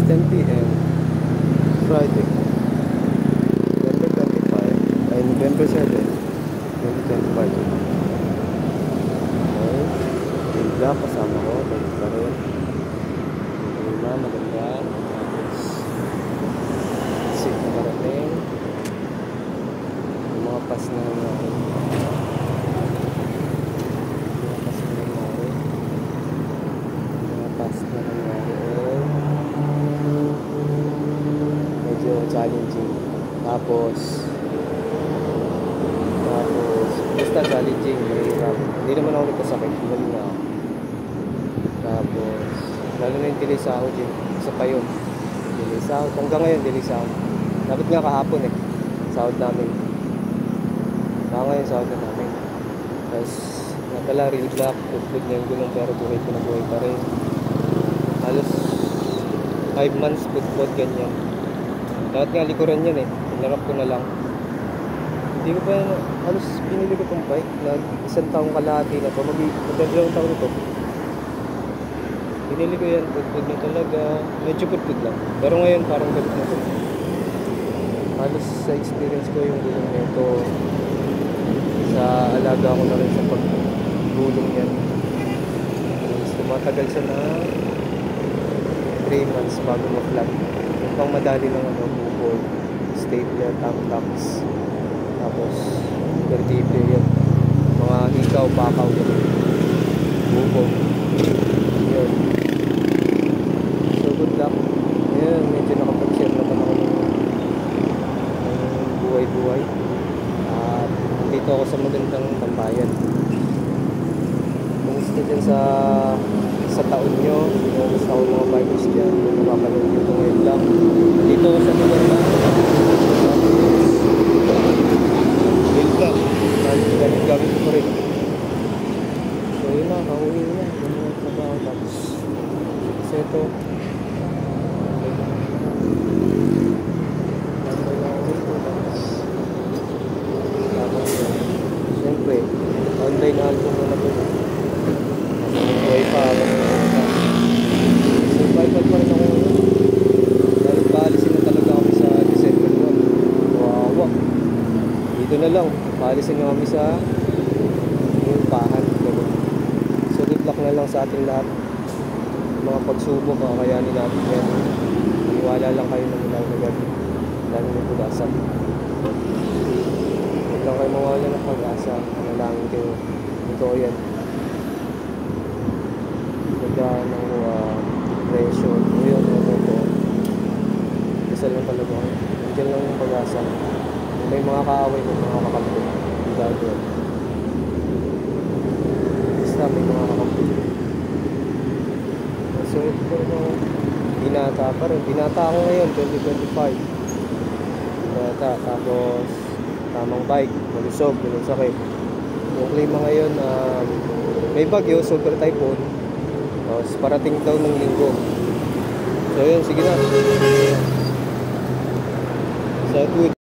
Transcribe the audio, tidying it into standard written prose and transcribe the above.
10 p.m. Friday, November 25 ay November 7, 2025. Okay, bigla kasama ko, balik pa rin. Bigla, maganda. Tapos sit na karating. Yung mga pas na nangyari. Medyo challenging. Tapos basta challenging, mahirap. Hindi naman ako nagkasakit, hindi na ako. Tapos lalo na yung delay sahod yun, isa pa yun, delay sahod, hanggang ngayon delay sahod. Dapat nga kahapon sahod namin, baka ngayon sahod na namin. Tapos pala real black, good na yung gulong, pero buhay ko na buhay pa rin. Halos 5 months good ganyan. Dapat nga likuran yan hinarap ko na lang. Hindi ko pa halos pinili ko itong bike na 1 taong kalahati na to, mag-2 taon ito. Pinili ko yan, good na talaga, medyo good lang, pero ngayon parang galit na to. Halos sa experience ko yung gulong nito, sa alaga ko na rin sa paggulong yan. Tumatagal siya na 3 months bago ma-flat. Yung pang madali ng bubol, stapler, tax, tapos vertible yan, mga hikaw, bakaw yan, bubol yun. So good luck. Ayan, medyo nakapag-share naman ako ng buhay-buhay. At dito ako sa magandang tambayan. Kumusta dyan sa taon nyo, kumusta ako mga bikers dyan, kung napapanood nyo ito ngayon lang. Dito ako sa lugar na build up, gamit ko rin. So yun na, kauwi na, yung mga trabaho. Tapos kasi ito siyempre online album na ito. Buhay pa ako. So, bike pa rin ako. Dahil paalisin na talaga kami sa December 1. Wawa. Dito na lang. Paalisin na kami sa Ulpahan. So, good luck na lang sa ating lahat. Mga pagsubok, kakayanin natin yan. Maniwala lang kayo na mula agad. Dami ng pag-asa. Huwag lang kayo mawala ng pag-asa. Manalangin kayo. Totoo yan. Ng depression, yun, ito. Dasal lang talaga ako. Nandiyan lang yung pag-asa. May mga kaaway ko, mga kakampi. Hindi gagawin. Basta may mga kakampi. So, ito binata pa rin. Binata ako ngayon, 2025. Binata, tapos tamang bike, malusog, walang sakit. Yung klima ngayon, may bagyo, super typhoon. Parating daw ng linggo. So yun, sige na. So good.